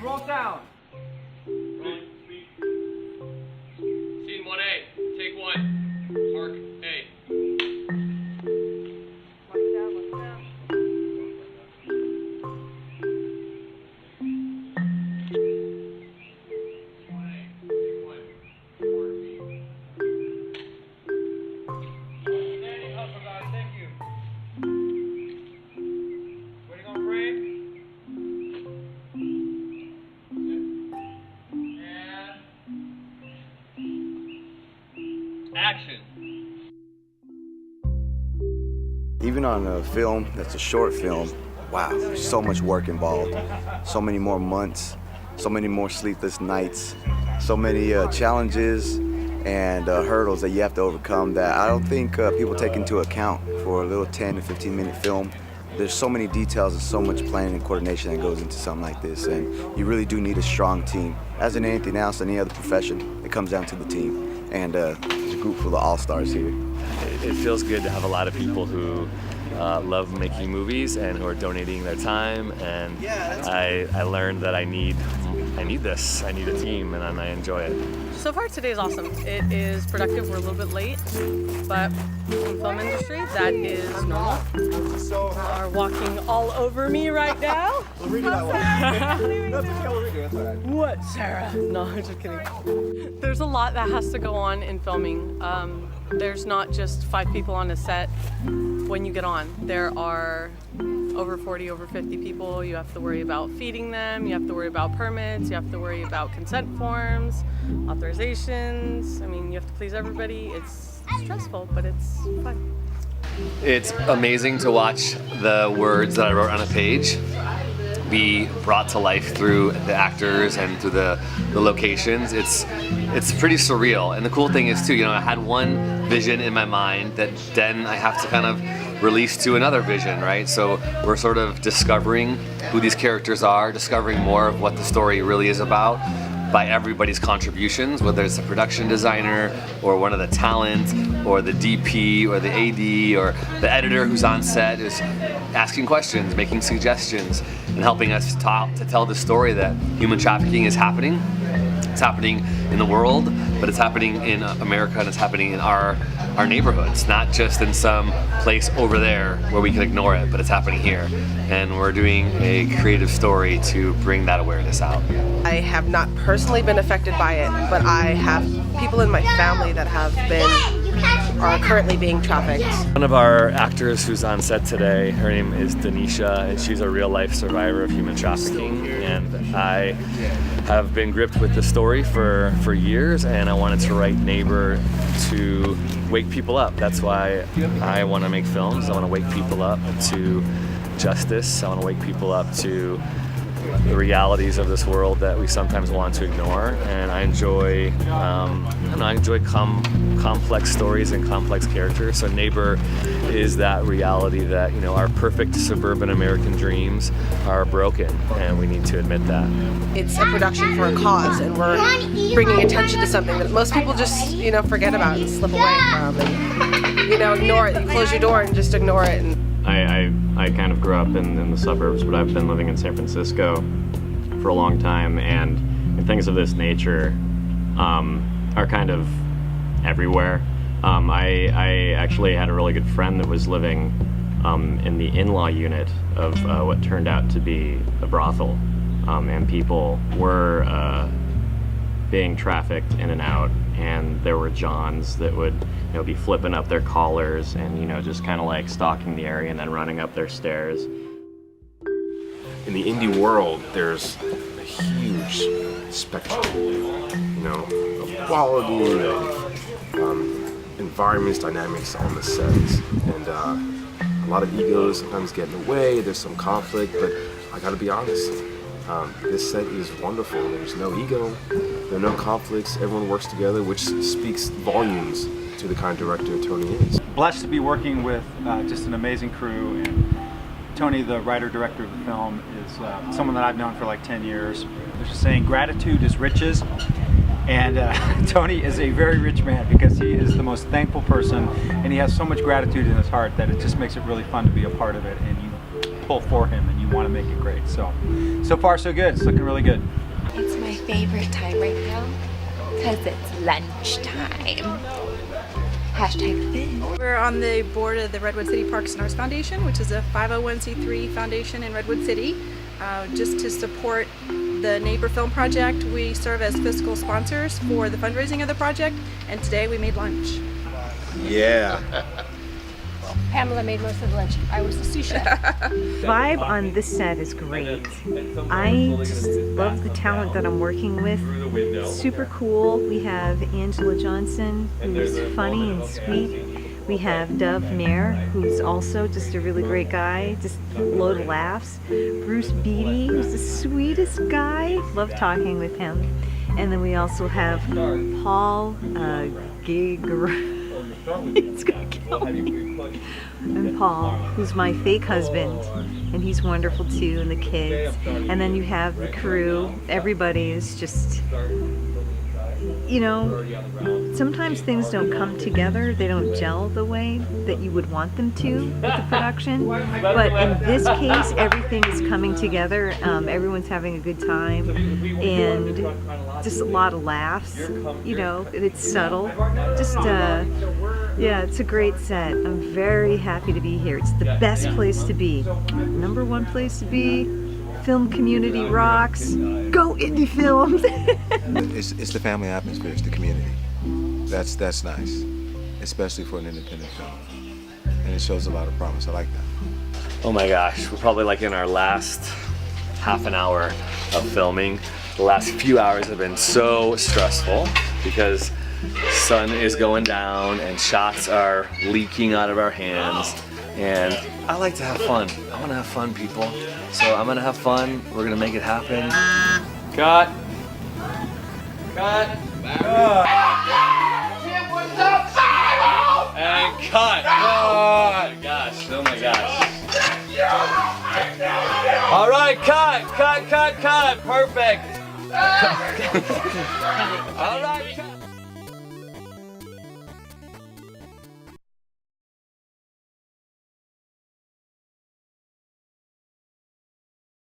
roll sound. Scene 1A, take 1. Mark A. Action. Even on a film that's a short film, wow, there's so much work involved. So many more months, so many more sleepless nights, so many challenges and hurdles that you have to overcome that I don't think people take into account for a little 10 to 15 minute film. There's so many details and so much planning and coordination that goes into something like this, and you really do need a strong team. As in anything else, any other profession, it comes down to the team. And there's a group full of all-stars here. It feels good to have a lot of people who love making movies and who are donating their time, and I learned that I need this. I need a team, and I enjoy it. So far today is awesome. It is productive. We're a little bit late, but in the film industry, that is normal. You are walking all over me right now. What, Sarah? No, I'm just kidding. There's a lot that has to go on in filming. There's not just 5 people on a set when you get on. There are over 40, over 50 people. You have to worry about feeding them. You have to worry about permits. You have to worry about consent forms, authorizations. I mean, you have to please everybody. It's stressful, but it's fun. It's amazing to watch the words that I wrote on a page be brought to life through the actors and through the locations. It's pretty surreal. And the cool thing is too, you know, I had one vision in my mind that then I have to kind of release to another vision, right? So we're sort of discovering who these characters are, discovering more of what the story really is about by everybody's contributions, whether it's a production designer or one of the talent or the DP or the AD or the editor who's on set is asking questions, making suggestions, and helping us to tell the story that human trafficking is happening. It's happening in the world, but it's happening in America, and it's happening in our neighborhoods, not just in some place over there where we can ignore it, but it's happening here. And we're doing a creative story to bring that awareness out. I have not personally been affected by it, but I have people in my family that are currently being trafficked. One of our actors who's on set today, her name is Denisha, and she's a real-life survivor of human trafficking. And I have been gripped with the story for years, and I wanted to write Neighbor to wake people up. That's why I want to make films. I want to wake people up to justice. I want to wake people up to the realities of this world that we sometimes want to ignore, and I enjoy complex stories and complex characters. So Neighbor is that reality that, you know, our perfect suburban American dreams are broken, and we need to admit that. It's a production for a cause, and we're bringing attention to something that most people just, you know, forget about and slip away from, and, you know, ignore it. You close your door and just ignore it. And I kind of grew up in the suburbs, but I've been living in San Francisco for a long time, and things of this nature are kind of everywhere. I actually had a really good friend that was living in the in-law unit of what turned out to be a brothel, and people were being trafficked in and out, and there were Johns that would, you know, be flipping up their collars and, you know, just kind of like stalking the area and then running up their stairs. In the indie world, there's a huge spectrum, you know, of quality, of environments, dynamics on the sets, and a lot of egos sometimes get in the way. There's some conflict, but I gotta be honest. This set is wonderful. There's no ego, there are no conflicts, everyone works together, which speaks volumes to the kind of director Tony is. Blessed to be working with just an amazing crew, and Tony, the writer-director of the film, is someone that I've known for like 10 years. There's a saying, gratitude is riches, and Tony is a very rich man because he is the most thankful person, and he has so much gratitude in his heart that it just makes it really fun to be a part of it, and pull for him, and you want to make it great. So far so good. It's looking really good. It's my favorite time right now because it's lunchtime. #food. We're on the board of the Redwood City Parks and Arts Foundation, which is a 501c3 foundation in Redwood City. Just to support the Neighbor Film Project, we serve as fiscal sponsors for the fundraising of the project, and today we made lunch. Yeah. Pamela made most of the lunch. I was the sous chef. Vibe on this set is great. I just love the talent that I'm working with. Super cool. We have Anjelah Johnson, who's funny and sweet. We have Meier, who's also just a really great guy, just a load of laughs. Bruce Beatty, who's the sweetest guy. Love talking with him. And then we also have Paul He's gonna kill me. And Paul, who's my fake husband, and he's wonderful too, and the kids. And then you have the crew. Everybody is just, you know, sometimes things don't come together. They don't gel the way that you would want them to with the production. But in this case, everything is coming together. Everyone's having a good time, and just a lot of laughs. You know, it's subtle. Just, yeah, it's a great set. I'm very happy to be here. It's the best place to be. #1 place to be. Film community rocks. Go indie films. It's the family atmosphere. It's the community. That's nice, especially for an independent film, and it shows a lot of promise. I like that. Oh my gosh, we're probably like in our last half an hour of filming. The last few hours have been so stressful because sun is going down and shots are leaking out of our hands, and I like to have fun. I want to have fun, people. So I'm gonna have fun. We're gonna make it happen. Cut. Cut. And cut. Oh my gosh. Oh my gosh. All right, cut. Cut. Cut. Cut. Perfect. All right. Cut.